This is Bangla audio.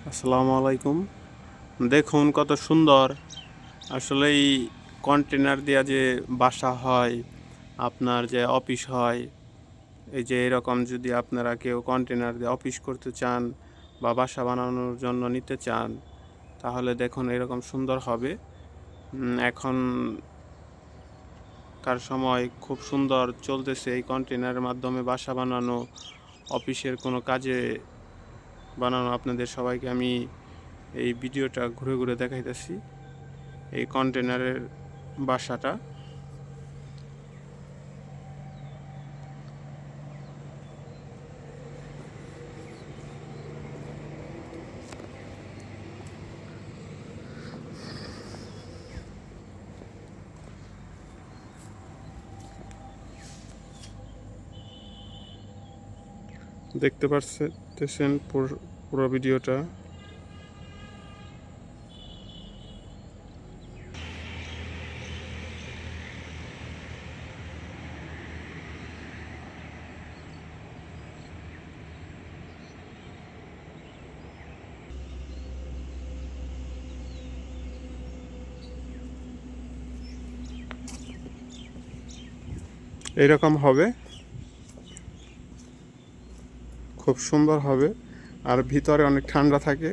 আসসালামু আলাইকুম। দেখুন কত সুন্দর আসলে এই কন্টেনার দিয়া যে বাসা হয়, আপনার যে অফিস হয়, এই যে এরকম যদি আপনারা কেউ কন্টেনার দিয়ে অফিস করতে চান বা বাসা বানানোর জন্য নিতে চান, তাহলে দেখুন এরকম সুন্দর হবে। এখনকার সময় খুব সুন্দর চলতেছে এই কন্টেনারের মাধ্যমে বাসা বানানো, অফিসের কোনো কাজে বানানো। আপনাদের সবাইকে আমি এই ভিডিওটা ঘুরে ঘুরে দেখাইতেছি এই কন্টেনারের বাসাটা। দেখতে পাচ্ছেন পুরো ভিডিওটা। এইরকম হবে, খুব সুন্দর হবে, আর ভিতরে অনেক ঠান্ডা থাকে।